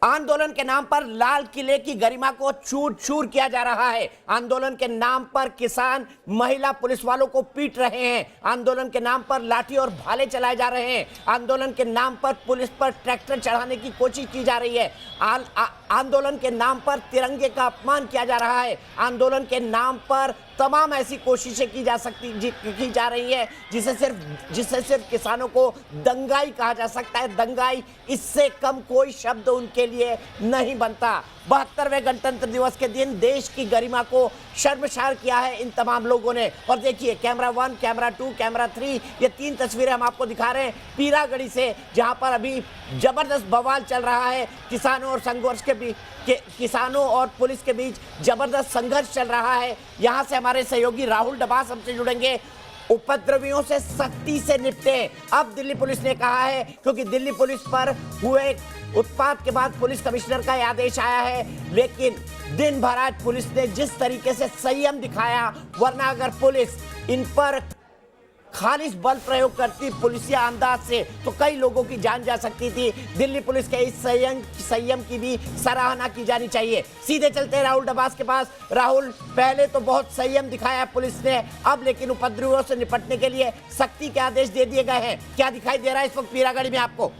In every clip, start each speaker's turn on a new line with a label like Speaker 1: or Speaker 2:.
Speaker 1: आंदोलन के नाम पर लाल किले की गरिमा को चूर चूर किया जा रहा है। आंदोलन के नाम पर किसान महिला पुलिस वालों को पीट रहे हैं। आंदोलन के नाम पर लाठी और भाले चलाए जा रहे हैं। आंदोलन के नाम पर पुलिस पर ट्रैक्टर चढ़ाने की कोशिश की जा रही है। आंदोलन के नाम पर तिरंगे का अपमान किया जा रहा है। आंदोलन के नाम पर तमाम ऐसी कोशिशें की जा रही है जिससे सिर्फ किसानों को दंगाई कहा जा सकता है। दंगाई, इससे कम कोई शब्द उनके लिए नहीं बनता। 72वें गणतंत्र दिवस के दिन देश की गरिमा को शर्मसार किया है इन तमाम लोगों ने। और देखिए, कैमरा 1, कैमरा 2, कैमरा 3, ये 3 तस्वीरें हम आपको दिखा रहे हैं पीरागढ़ी से, जहां पर अभी जबरदस्त बवाल चल रहा है। किसानों और संघर्ष के बीच, किसानों और पुलिस के बीच जबरदस्त संघर्ष चल रहा है। यहां से हमारे सहयोगी राहुल डबास हमसे जुड़ेंगे। उपद्रवियों से सख्ती से निपटे, अब दिल्ली पुलिस ने कहा है, क्योंकि दिल्ली पुलिस पर हुए उत्पात के बाद पुलिस कमिश्नर का यह आदेश आया है। लेकिन दिन भर आज पुलिस ने जिस तरीके से संयम दिखाया, वरना अगर पुलिस इन पर खालिश बल प्रयोग करती पुलिसिया अंदाज से तो कई लोगों की जान जा सकती थी। दिल्ली पुलिस के इस संयम की भी सराहना की जानी चाहिए। सीधे चलते हैं राहुल डबास के पास। राहुल, पहले तो बहुत संयम दिखाया पुलिस ने, अब लेकिन उपद्रवियों से निपटने के लिए सख्ती के आदेश दे दिए गए हैं। क्या दिखाई दे रहा है इस वक्त पीरागढ़ी में आपको?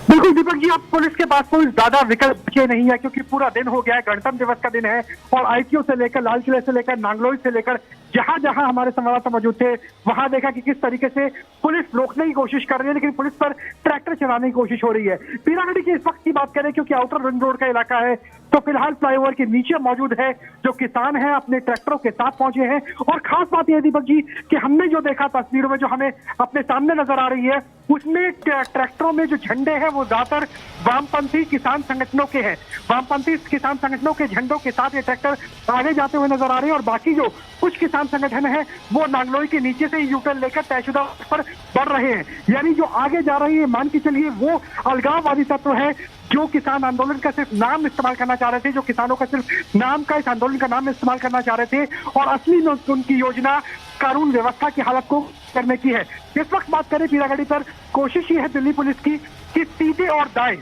Speaker 2: बिल्कुल दीपक जी, अब पुलिस के पास कोई ज्यादा विकल्प बचे नहीं है, क्योंकि पूरा दिन हो गया है, गणतंत्र दिवस का दिन है और आईटीओ से लेकर लाल किले से लेकर नांगलोई से लेकर जहां जहां हमारे संवाददाता मौजूद थे, वहां देखा कि किस तरीके से पुलिस रोकने की कोशिश कर रही है, लेकिन पुलिस पर ट्रैक्टर चलाने की कोशिश हो रही है। पीरागढ़ी की इस वक्त की बात करें, क्योंकि आउटर रिंग रोड का इलाका है, तो फिलहाल फ्लाईओवर के नीचे मौजूद है। जो किसान हैं अपने ट्रैक्टरों के साथ पहुंचे हैं और खास बात यह दीपक जी कि हमने जो देखा तस्वीरों में, जो हमें अपने सामने नजर आ रही है, उसमें ट्रैक्टरों में जो झंडे हैं वो ज्यादातर वामपंथी किसान संगठनों के हैं। वामपंथी किसान संगठनों के झंडों के साथ ये ट्रैक्टर आगे जाते हुए नजर आ रहे हैं और बाकी जो कुछ किसान संगठन है वो नांगलोई के नीचे से यूटर्न लेकर तयशुदा पर बढ़ रहे हैं। यानी जो आगे जा रही है, मान के चलिए, वो अलगाववादी तत्व है जो किसान आंदोलन का सिर्फ नाम इस्तेमाल करना चाह रहे थे, जो किसानों का सिर्फ नाम का, इस आंदोलन का नाम इस्तेमाल करना चाह रहे थे, और असली उनकी योजना कानून व्यवस्था की हालत को करने की है। इस वक्त बात करें पीरागढ़ी पर, कोशिश ये है दिल्ली पुलिस की कि सीधे और दाएं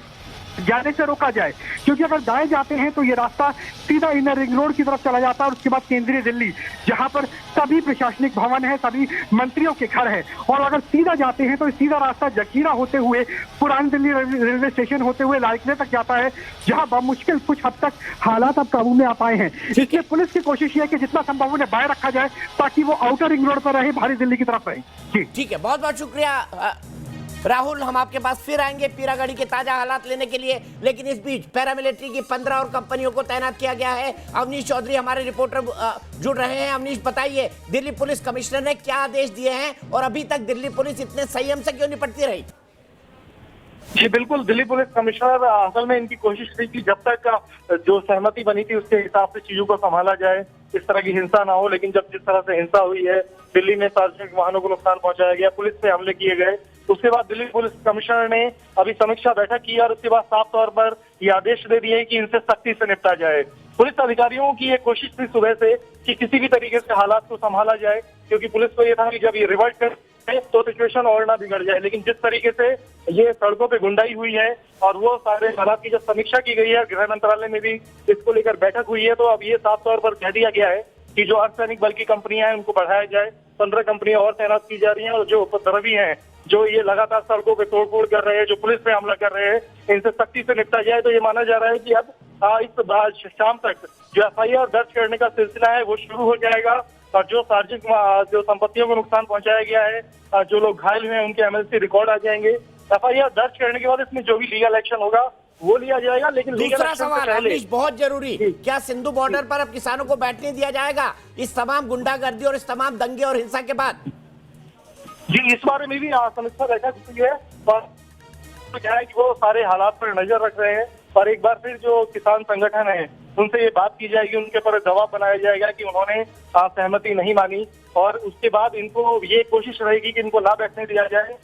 Speaker 2: जाने से रोका जाए, क्योंकि अगर दाएं जाते हैं तो ये रास्ता सीधा इनर रिंग रोड की तरफ चला जाता है और उसके बाद केंद्रीय दिल्ली, जहां पर सभी प्रशासनिक भवन है, सभी मंत्रियों के घर है, और अगर सीधा जाते हैं तो सीधा रास्ता जखीरा होते हुए पुरानी दिल्ली रेलवे स्टेशन होते हुए लाल किले तक जाता है, जहां बमुश्किल कुछ हद तक हालात अब काबू में आ पाए हैं। इसलिए पुलिस की कोशिश है कि जितना संभव उन्हें बाहर रखा जाए ताकि वो आउटर रिंग रोड पर रहे, भारी दिल्ली की तरफ रहे। जी
Speaker 1: ठीक है, बहुत बहुत शुक्रिया राहुल। हम आपके पास फिर आएंगे पीरागढ़ी के ताजा हालात लेने के लिए, लेकिन इस बीच पैरामिलिट्री की 15 और कंपनियों को तैनात किया गया है। अवनीश चौधरी हमारे रिपोर्टर जुड़ रहे हैं। अवनीश, बताइए, दिल्ली पुलिस कमिश्नर ने क्या आदेश दिए हैं और अभी तक दिल्ली पुलिस इतने संयम से क्यों निपटती रही?
Speaker 3: जी बिल्कुल, दिल्ली पुलिस कमिश्नर असल में इनकी कोशिश थी कि जब तक जो सहमति बनी थी उसके हिसाब से चीजों को संभाला जाए, इस तरह की हिंसा ना हो। लेकिन जब जिस तरह से हिंसा हुई है, दिल्ली में सार्वजनिक वाहनों को नुकसान पहुंचाया गया, पुलिस पे हमले किए गए, उसके बाद दिल्ली पुलिस कमिश्नर ने अभी समीक्षा बैठक की और उसके बाद साफ तौर पर ये आदेश दे दिए कि इनसे सख्ती से निपटा जाए। पुलिस अधिकारियों की ये कोशिश थी सुबह से कि किसी भी तरीके से हालात को संभाला जाए, क्योंकि पुलिस को ये था कि जब ये रिवर्ट कर तो सिचुएशन और ना बिगड़ जाए। लेकिन जिस तरीके से ये सड़कों पे गुंडाई हुई है और वो सारे हालात की जब समीक्षा की गई है, गृह मंत्रालय में भी इसको लेकर बैठक हुई है, तो अब ये साफ तौर पर कह दिया गया है कि जो अर्धसैनिक बल की कंपनियां हैं उनको बढ़ाया जाए। 15 कंपनियां और तैनात की जा रही हैं और जो उपद्रवी हैं, जो ये लगातार सड़कों पे तोड़फोड़ कर रहे हैं, जो पुलिस पे हमला कर रहे हैं, इनसे सख्ती से निपटा जाए। तो ये माना जा रहा है कि अब इस शाम तक जो FIR दर्ज करने का सिलसिला है वो शुरू हो जाएगा और जो सार्वजनिक जो संपत्तियों को नुकसान पहुंचाया गया है, जो लोग घायल हुए हैं, उनके MLC रिकॉर्ड आ जाएंगे। FIR दर्ज करने के बाद इसमें जो भी लीगल एक्शन होगा वो लिया जाएगा। लेकिन
Speaker 1: दूसरा सवाल अवनीश, बहुत जरूरी, क्या सिंधु बॉर्डर पर अब किसानों को बैठने दिया जाएगा इस तमाम गुंडागर्दी और इस तमाम दंगे और हिंसा के बाद?
Speaker 3: जी, इस बारे में भी समीक्षा बैठक हुई है और क्या है कि वो सारे हालात पर नजर रख रहे हैं और एक बार फिर जो किसान संगठन है उनसे ये बात की जाएगी, उनके पर दबाव बनाया जाएगा कि उन्होंने सहमति नहीं मानी, और उसके बाद इनको ये कोशिश रहेगी कि इनको ना बैठने दिया जाए।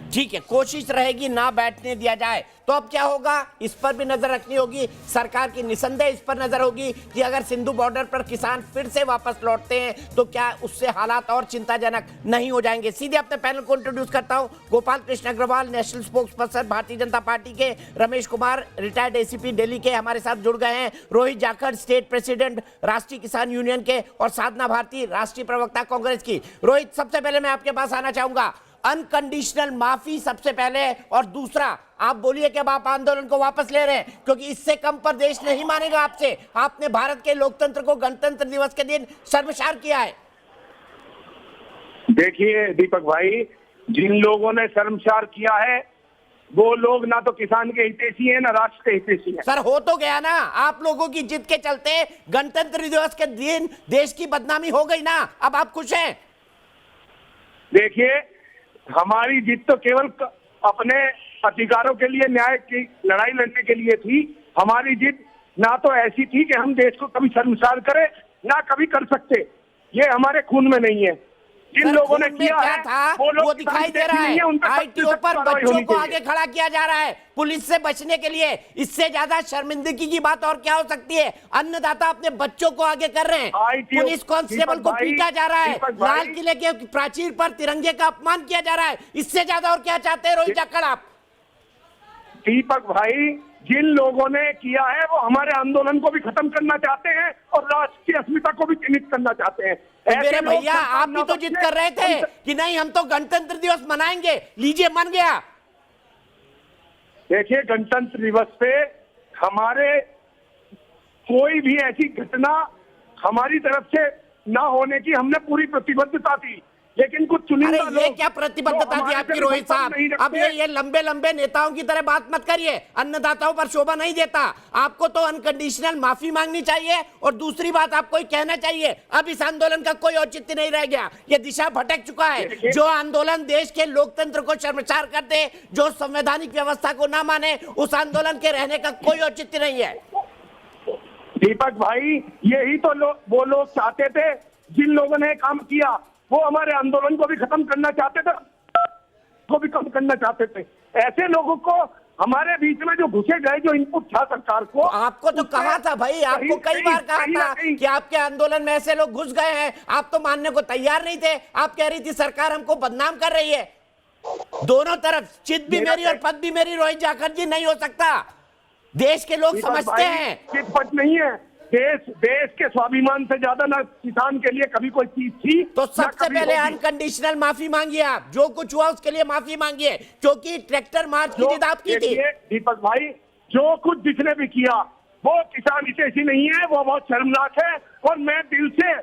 Speaker 1: ठीक है, कोशिश रहेगी ना बैठने दिया जाए। तो अब क्या होगा, इस पर भी नजर रखनी होगी सरकार की, निसंदेह इस पर नजर होगी कि अगर सिंधु बॉर्डर पर किसान फिर से वापस लौटते हैं तो क्या उससे हालात और चिंताजनक नहीं हो जाएंगे। सीधे अपने पैनल को इंट्रोड्यूस करता हूं। Gopal Krishna Agrawal, national spokesperson Bharatiya Janata Party के, रमेश कुमार रिटायर्ड एसीपी दिल्ली के हमारे साथ जुड़ गए हैं, रोहित जाखड़ स्टेट प्रेसिडेंट राष्ट्रीय किसान यूनियन के, और साधना भारती राष्ट्रीय प्रवक्ता कांग्रेस की। रोहित, सबसे पहले मैं आपके पास आना चाहूंगा, अनकंडीशनल माफी सबसे पहले, और दूसरा आप बोलिए कि अब आप आंदोलन को वापस ले रहे हैं, क्योंकि इससे कम पर देश नहीं मानेगा आपसे। आपने भारत के लोकतंत्र को गणतंत्र दिवस के दिन शर्मसार किया है।
Speaker 4: देखिए दीपक भाई, जिन लोगों ने शर्मसार किया है वो लोग ना तो किसान के हितैषी हैं ना राष्ट्र के हितैषी हैं।
Speaker 1: सर, हो तो गया ना, आप लोगों की जिद के चलते गणतंत्र दिवस के दिन देश की बदनामी हो गई ना, अब आप खुश हैं?
Speaker 4: देखिए, हमारी जीत तो केवल अपने अधिकारों के लिए, न्याय की लड़ाई लड़ने के लिए थी। हमारी जीत ना तो ऐसी थी कि हम देश को कभी शर्मसार करें, ना कभी कर सकते। ये हमारे खून में नहीं है। जिन लोगों ने किया है
Speaker 1: वो दिखाई दे रहा है। आईटीओ पर बच्चों को आगे खड़ा किया जा रहा है पुलिस से बचने के लिए। इससे ज्यादा शर्मिंदगी की बात और क्या हो सकती है? अन्नदाता अपने बच्चों को आगे कर रहे हैं, पुलिस कांस्टेबल को पीटा जा रहा है, लाल किले के प्राचीर पर तिरंगे का अपमान किया जा रहा है। इससे ज्यादा और क्या चाहते हैं रोहित जाखड़ आप?
Speaker 4: दीपक भाई, जिन लोगों ने किया है वो हमारे आंदोलन को भी खत्म करना चाहते हैं और राष्ट्र की अस्मिता को भी चिन्हित करना चाहते हैं।
Speaker 1: तो मेरे भैया, आप भी तो जिद कर रहे थे कि नहीं हम तो गणतंत्र दिवस मनाएंगे, लीजिए मन गया।
Speaker 4: देखिए, गणतंत्र दिवस पे हमारे कोई भी ऐसी घटना हमारी तरफ से ना होने की हमने पूरी प्रतिबद्धता थी, लेकिन कुछ चुनिंदा
Speaker 1: लोग, ये क्या प्रतिबद्धता थी आपकी रोहित साहब? अब ये लंबे लंबे नेताओं की तरह बात मत करिए, अन्नदाताओं पर शोभा नहीं देता। आपको तो अनकंडीशनल माफी मांगनी चाहिए, और दूसरी बात आपको कहना चाहिए, अब इस आंदोलन का कोई औचित्य नहीं रह गया, ये दिशा भटक चुका है। जो आंदोलन देश के लोकतंत्र को शर्मसार कर दे, जो संवैधानिक व्यवस्था को ना माने, उस आंदोलन के रहने का कोई औचित्य नहीं है।
Speaker 4: दीपक भाई, यही तो वो लोग चाहते थे, जिन लोगों ने काम किया वो हमारे आंदोलन को भी खत्म करना चाहते थे, को भी कम करना चाहते थे। ऐसे लोगों को हमारे बीच में जो घुसे गए, जो इनपुट था सरकार को,
Speaker 1: तो आपको तो कहा था भाई, आपको कई बार कहा था कि आपके आंदोलन में ऐसे लोग घुस गए हैं, आप तो मानने को तैयार नहीं थे। आप कह रही थी सरकार हमको बदनाम कर रही है। दोनों तरफ चित भी मेरी और पद भी मेरी रोहित जाखड़ जी, नहीं हो सकता। देश के लोग समझते हैं
Speaker 4: चित पद नहीं है। देश के स्वाभिमान से ज्यादा ना किसान के लिए कभी कोई चीज थी।
Speaker 1: तो सबसे पहले अनकंडीशनल माफी मांगिए, आप जो कुछ हुआ उसके लिए माफी मांगिए, क्योंकि ट्रैक्टर मार्च की जिद आपकी थी।
Speaker 4: दीपक भाई, जो कुछ जिसने भी किया वो किसान हितैषी नहीं है, वो बहुत शर्मनाक है, और मैं दिल से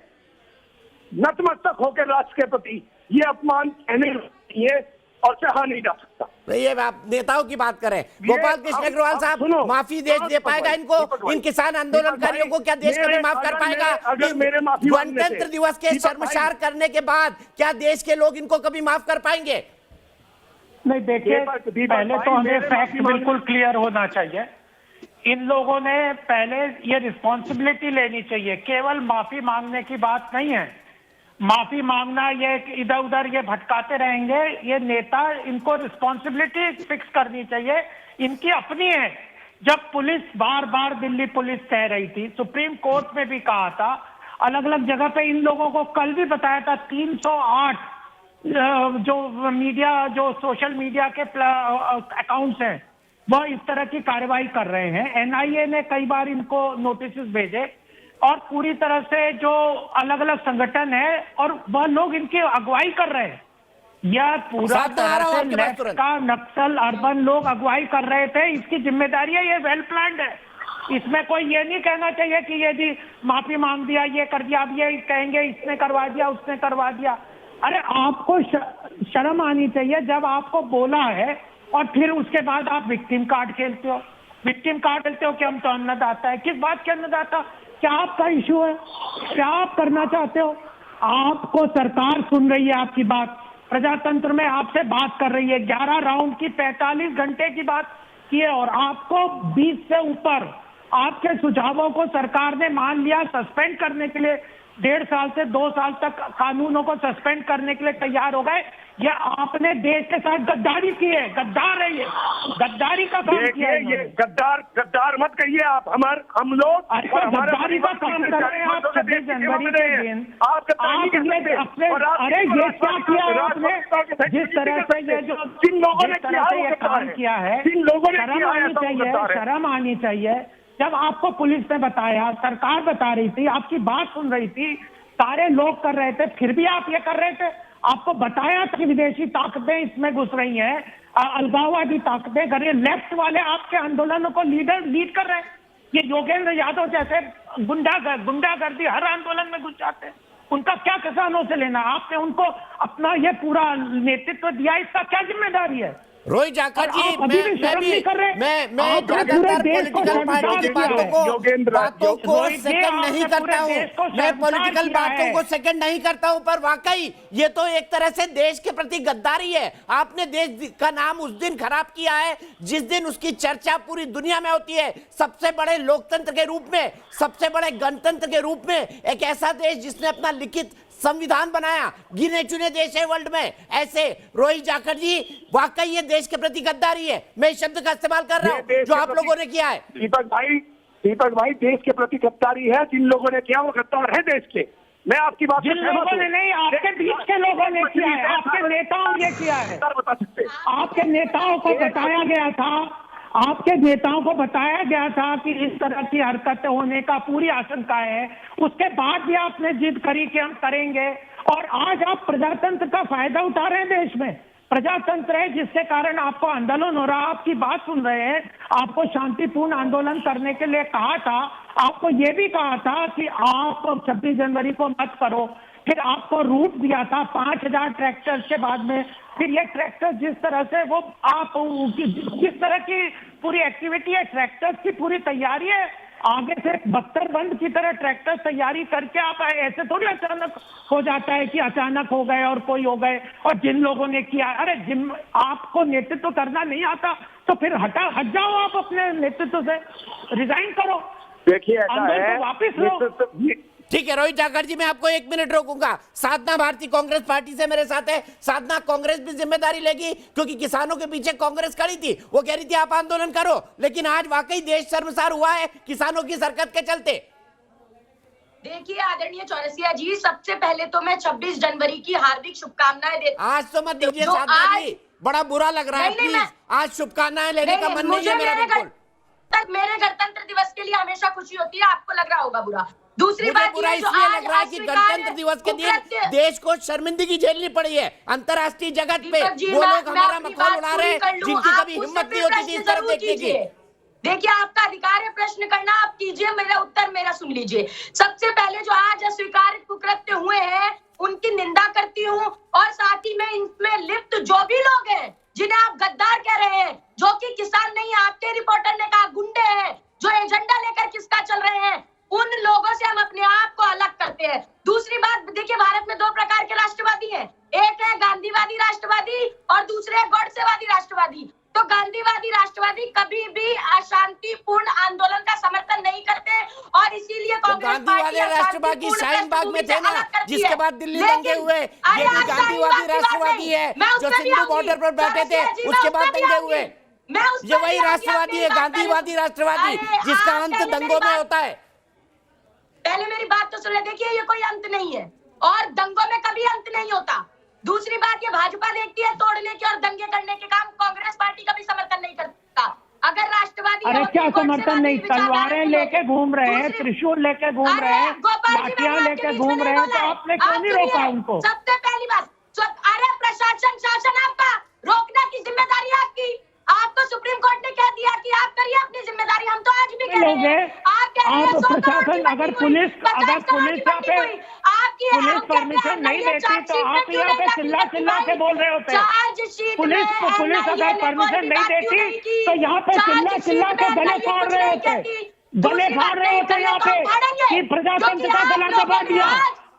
Speaker 4: नतमस्तक होकर राष्ट्र के प्रति ये अपमान कहने नहीं है और सहा नहीं जा सकता।
Speaker 1: ये आप नेताओं की बात करें। गोपाल कृष्ण अग्रवाल साहब, माफी देश दे पाएगा इनको? इन किसान आंदोलनकारियों को क्या देश कभी माफ कर पाएगा? गणतंत्र दिवस के शर्मसार करने के बाद क्या देश के लोग इनको कभी माफ कर पाएंगे?
Speaker 2: नहीं, देखिए, पहले तो हमें फैक्ट बिल्कुल क्लियर होना चाहिए। इन लोगों ने पहले ये रिस्पॉन्सिबिलिटी लेनी चाहिए, केवल माफी मांगने की बात नहीं है। माफी मांगना, ये इधर उधर ये भटकाते रहेंगे, ये नेता, इनको रिस्पॉन्सिबिलिटी फिक्स करनी चाहिए, इनकी अपनी है। जब पुलिस बार बार, दिल्ली पुलिस कह रही थी, सुप्रीम कोर्ट में भी कहा था, अलग अलग जगह पे इन लोगों को कल भी बताया था, 308 जो मीडिया, जो सोशल मीडिया के अकाउंट्स हैं, वह इस तरह की कार्रवाई कर रहे हैं। एनआईए ने कई बार इनको नोटिस भेजे, और पूरी तरह से जो अलग अलग संगठन है और वह लोग इनकी अगुवाई कर रहे हैं। यह पूरा तरह से लेफ्ट का नक्सल अर्बन लोग अगुवाई कर रहे थे, इसकी जिम्मेदारी है, ये वेल प्लान्ड है। इसमें कोई ये नहीं कहना चाहिए कि ये जी माफी मांग दिया, ये कर दिया, अब ये कहेंगे इसने करवा दिया, उसने करवा दिया। अरे आपको शर्म आनी चाहिए जब आपको बोला है और फिर उसके बाद आप विक्टिम कार्ड खेलते हो। विक्टिम कार्ड खेलते हो कि हम तो अन्नदाता है। किस बात के अन्नदाता? क्या आपका इशू है? क्या आप करना चाहते हो? आपको सरकार सुन रही है, आपकी बात प्रजातंत्र में आपसे बात कर रही है। 11 राउंड की 45 घंटे की बात की है, और आपको 20 से ऊपर आपके सुझावों को सरकार ने मान लिया। सस्पेंड करने के लिए 1.5 साल से 2 साल तक कानूनों को सस्पेंड करने के लिए तैयार हो गए।
Speaker 5: ये आपने देश के साथ गद्दारी की है, गद्दार है ये, गद्दारी का काम किया है
Speaker 4: देखिए, ये गद्दार मत कहिए आप। हम लोग
Speaker 5: अच्छा, गद्दारी का काम कर रहे हैं आप 26 जनवरी के दिन। आप ये अपने, अरे ये क्या किया है आपने, जिस तरह से ये जो
Speaker 4: जिन लोगों ने
Speaker 5: काम किया है,
Speaker 4: जिन लोगों ने
Speaker 5: शर्म आनी चाहिए, शर्म आनी चाहिए। जब आपको पुलिस ने बताया, सरकार बता रही थी, आपकी बात सुन रही थी, सारे लोग कर रहे थे, फिर भी आप ये कर रहे थे। आपको बताया था कि विदेशी ताकतें इसमें घुस रही हैं, अलगाववादी ताकतें कर रही है, लेफ्ट वाले आपके आंदोलनों को लीड कर रहे हैं। ये योगेंद्र यादव जैसे गुंडागर्दी हर आंदोलन में घुस जाते हैं, उनका क्या किसानों से लेना? आपने उनको अपना ये पूरा नेतृत्व दिया, इसका क्या जिम्मेदारी है?
Speaker 1: रोहित जाखड़ जी, मैं ज्यादातर पॉलिटिकल पार्टी की बातों को सेकंड नहीं करता हूँ, मैं पॉलिटिकल बातों को सेकंड नहीं करता हूँ, पर वाकई ये तो एक तरह से देश के प्रति गद्दारी है। आपने देश का नाम उस दिन खराब किया है जिस दिन उसकी चर्चा पूरी दुनिया में होती है, सबसे बड़े लोकतंत्र के रूप में, सबसे बड़े गणतंत्र के रूप में, एक ऐसा देश जिसने अपना लिखित संविधान बनाया, गिने चुने देश है वर्ल्ड में। ऐसे रोहित जाखड़ जी, वाकई ये देश के प्रति गद्दारी है, मैं इस शब्द का इस्तेमाल कर रहा हूं जो आप लोगों ने किया है।
Speaker 4: दीपक भाई देश के प्रति गद्दारी है, जिन लोगों ने किया वो गद्दार है देश के। मैं आपकी बात
Speaker 5: जिन लोगों ने नहीं, आपके बीच के लोगों ने किया है, आपके नेताओं ने किया है,
Speaker 4: बता सकते हैं।
Speaker 5: आपके नेताओं को बताया गया था, आपके नेताओं को बताया गया था कि इस तरह की हरकतें होने का पूरी आशंका है, उसके बाद भी आपने जिद करी कि हम करेंगे, और आज आप प्रजातंत्र का फायदा उठा रहे हैं। देश में प्रजातंत्र है जिसके कारण आपको आंदोलन हो रहा, आपकी बात सुन रहे हैं, आपको शांतिपूर्ण आंदोलन करने के लिए कहा था, आपको ये भी कहा था कि आप 26 जनवरी को मत करो, फिर आपको रूट दिया था 5000 ट्रैक्टर के बाद में, फिर ये ट्रैक्टर जिस तरह से वो आप जिस तरह की पूरी एक्टिविटी है, ट्रैक्टर्स की पूरी तैयारी है, आगे से बख्तर बंद की तरह ट्रैक्टर तैयारी करके आप आए, ऐसे थोड़ी अचानक हो जाता है कि अचानक हो गए और कोई हो गए। और जिन लोगों ने किया, अरे जिन आपको नेतृत्व करना नहीं आता तो फिर हट जाओ, आप अपने नेतृत्व से रिजाइन करो,
Speaker 4: देखिए ऐसा है,
Speaker 5: वापिस लो।
Speaker 1: ठीक है रोहित जाखड़ जी, मैं आपको 1 मिनट रोकूंगा। साधना भारतीय कांग्रेस पार्टी से मेरे साथ है, साधना, कांग्रेस भी जिम्मेदारी लेगी क्योंकि किसानों के पीछे कांग्रेस खड़ी थी, वो कह रही थी आप आंदोलन करो, लेकिन आज वाकई देश शर्मसार हुआ है किसानों की हरकत के चलते।
Speaker 6: देखिए आदरणीय चौरसिया जी, सबसे पहले तो मैं 26 जनवरी की हार्दिक शुभकामनाएं देती हूं।
Speaker 1: आज तो मत दीजिए साधना जी, बड़ा बुरा लग रहा है, प्लीज आज शुभकामनाएं लेने का मन नहीं है मेरा बिल्कुल।
Speaker 6: मेरे गणतंत्र दिवस के लिए हमेशा खुशी होती है, आपको लग रहा होगा बुरा। दूसरी बात
Speaker 1: बुरा इसलिए लग रहा है कि गणतंत्र दिवस के दिन देश को शर्मिंदगी झेलनी पड़ी है अंतर्राष्ट्रीय जगत पे, वो लोग हमारा मखौल उड़ा रहे हैं जिनकी कभी हिम्मत नहीं होती थी इस तरफ देखने की।
Speaker 6: देखिए आपका अधिकार है प्रश्न करना, आप कीजिए, मेरा उत्तर मेरा सुन लीजिए। सबसे पहले जो आज अस्वीकार्य कुकृत्य हुए हैं उनकी निंदा करती हूँ, और साथ ही में इनमें लिप्त जो भी लोग हैं जिन्हें आप गद्दार कह रहे हैं, जो कि किसान नहीं, आपके रिपोर्टर ने कहा गुंडे हैं, जो एजेंडा लेकर किसका चल रहे हैं, उन लोगों से हम अपने आप को अलग करते हैं। दूसरी बात, देखिए भारत में 2 प्रकार के राष्ट्रवादी हैं, एक है गांधीवादी राष्ट्रवादी और दूसरे है गॉडसेवादी राष्ट्रवादी। तो गांधीवादी राष्ट्रवादी कभी भी अशांतिपूर्ण आंदोलन का समर्थन नहीं करते, और इसीलिए कांग्रेस
Speaker 1: गांधीवादी राष्ट्रवादी शाहीन बाग में थे ना, जिसके बाद दिल्ली दंगे हुए, ये भी गांधीवादी राष्ट्रवादी है, जो सिंधु बॉर्डर पर बैठे थे उसके बाद दंगे हुए, ये वही राष्ट्रवादी है, गांधीवादी राष्ट्रवादी जिसका अंत दंगों में होता है।
Speaker 6: पहले मेरी बात तो सुन ले, देखिए ये कोई अंत नहीं है और दंगों में कभी अंत नहीं होता। दूसरी बात, ये भाजपा देखती है तोड़ने के और दंगे करने के काम, कांग्रेस पार्टी का भी समर्थन नहीं करता। अगर राष्ट्रवादी,
Speaker 5: अरे क्या समर्थन नहीं, तलवारें लेके घूम रहे हैं, त्रिशूल लेके घूम रहे हैं, लाठियां लेके घूम रहे हैं, तो आपने क्यों नहीं रोका उनको?
Speaker 6: सबसे पहली बात, अरे प्रशासन शासन आपका, रोकने की जिम्मेदारी आपकी, आपको सुप्रीम कोर्ट ने कह दिया कि आप करिए अपनी जिम्मेदारी, हम तो आज भी कह रहे हैं।
Speaker 5: आप प्रशासन, अगर पुलिस यहाँ पे पुलिस परमिशन नहीं देती तो आप यहाँ पे चिल्ला के बोल रहे होते। पुलिस अगर परमिशन नहीं देती तो यहाँ पे चिल्ला के गले फाड़ रहे होते, गले फाड़ रहे होते यहाँ पे कि प्रजातंत्र का गला दबा दिया,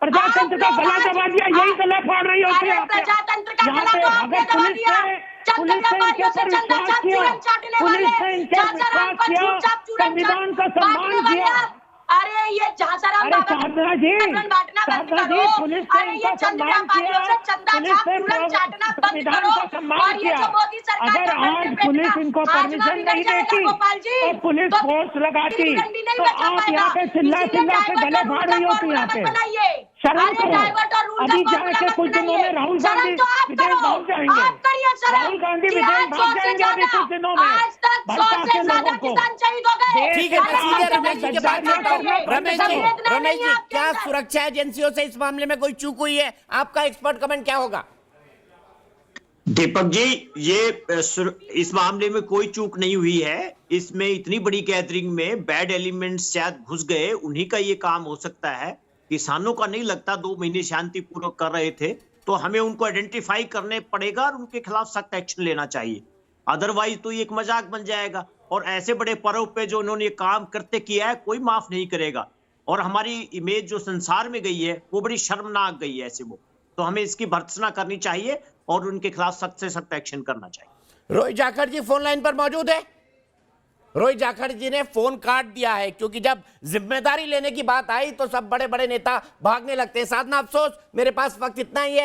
Speaker 5: प्रजातंत्र का गला दबा दिया, यही गला फाड़ रही होती है यहाँ पे। अगर पुलिस ने इनके ऊपर विश्वास किया, पुलिस ने इनके विश्वास किया, संविधान का सम्मान किया,
Speaker 6: अरे ये झांसाराम
Speaker 5: अरे
Speaker 6: बाबा
Speaker 5: साधना जी,
Speaker 6: बांटना बंद
Speaker 5: साधना जी,
Speaker 6: करो।
Speaker 5: पुलिस ने
Speaker 6: अरे ये
Speaker 5: इनका
Speaker 6: चंद
Speaker 5: सम्मान
Speaker 6: व्यापारियों
Speaker 5: किया,
Speaker 6: से चंदा
Speaker 5: पुलिस
Speaker 6: छाप
Speaker 5: ने
Speaker 6: तुरंत चाटना बंद
Speaker 5: संविधान
Speaker 6: करो।
Speaker 5: का सम्मान
Speaker 6: और ये
Speaker 5: किया।
Speaker 6: जो मोदी सरकार
Speaker 5: अगर
Speaker 6: का
Speaker 5: आज
Speaker 6: बंद
Speaker 5: पुलिस
Speaker 6: फेंकना
Speaker 5: इनको
Speaker 6: आजमा
Speaker 5: परमिशन
Speaker 6: बिगड़
Speaker 5: नहीं
Speaker 6: जाएगा
Speaker 5: देती
Speaker 6: गोपाल जी,
Speaker 5: और पुलिस
Speaker 6: तो
Speaker 5: फोर्स लगाती
Speaker 6: बिगड़ भी नहीं
Speaker 5: तो
Speaker 6: बचा
Speaker 5: आप
Speaker 6: पाएगा।
Speaker 5: यहाँ पे चिल्ला
Speaker 6: इसीलिए
Speaker 5: चिल्ला के
Speaker 6: डाइवर्ट
Speaker 5: गले
Speaker 6: और
Speaker 5: फाड़
Speaker 6: रूल
Speaker 5: रही
Speaker 6: का
Speaker 5: होती
Speaker 6: फॉर्मूला
Speaker 5: यहाँ
Speaker 6: मत
Speaker 5: पे।
Speaker 6: बनाइए।
Speaker 5: शर्म
Speaker 6: अरे
Speaker 5: करो।
Speaker 6: डाइवर्ट और रूल का
Speaker 5: अभी
Speaker 6: फॉर्मूला
Speaker 5: जाके
Speaker 6: मत
Speaker 5: कुछ दिनों में
Speaker 6: बनाइए।
Speaker 5: राहुल
Speaker 6: शर्म
Speaker 5: गांधी
Speaker 6: तो आप
Speaker 5: विदेश
Speaker 6: करो,
Speaker 5: भाग जाएंगे।
Speaker 6: आप करिए शर्म
Speaker 5: राहुल गांधी
Speaker 6: कि
Speaker 5: विदेश
Speaker 6: आज
Speaker 5: भाग
Speaker 6: 100 से
Speaker 5: जाएंगे अभी
Speaker 6: ज्यादा
Speaker 5: कुछ दिनों में।
Speaker 6: आज तक 100
Speaker 5: भड़का
Speaker 6: से
Speaker 5: के
Speaker 6: ज्यादा
Speaker 5: लोगों को।
Speaker 6: किसान शहीद हो गए।
Speaker 5: देश
Speaker 1: ठीक है, मैं
Speaker 5: अरे
Speaker 1: सीधे
Speaker 5: आप
Speaker 1: रमेश जी के
Speaker 5: गद्दारियां
Speaker 1: पास जाता हूँ।
Speaker 5: करना बंद
Speaker 1: रमेश जी,
Speaker 5: करो।
Speaker 1: रमेश जी,
Speaker 6: आपके
Speaker 1: क्या
Speaker 6: अंदर।
Speaker 1: सुरक्षा एजेंसियों से इस मामले में कोई चूक हुई है? आपका एक्सपर्ट कमेंट क्या होगा?
Speaker 7: दीपक जी, इस मामले में कोई चूक नहीं हुई है। इसमें इतनी बड़ी गैदरिंग में बैड एलिमेंट्स शायद घुस गए, उन्हीं का ये काम हो सकता है। किसानों का नहीं लगता 2 महीने शांतिपूर्वक कर रहे थे, तो हमें उनको आइडेंटिफाई करने पड़ेगा और उनके खिलाफ सख्त एक्शन लेना चाहिए। अदरवाइज तो ये एक मजाक बन जाएगा और ऐसे बड़े पर्व पे जो उन्होंने काम करते किया है कोई माफ नहीं करेगा। और हमारी इमेज जो संसार में गई है वो बड़ी शर्मनाक गई है ऐसे वो, तो हमें इसकी भर्त्सना करनी चाहिए और उनके खिलाफ सख्त से सख्त एक्शन करना चाहिए।
Speaker 1: रोहित जाखड़ जी फोन लाइन पर मौजूद है। रोहित जाखड़ जी ने फोन काट दिया है क्योंकि जब जिम्मेदारी लेने की बात आई तो सब बड़े बड़े नेता भागने लगते हैं। साधना, अफसोस मेरे पास वक्त इतना ही है।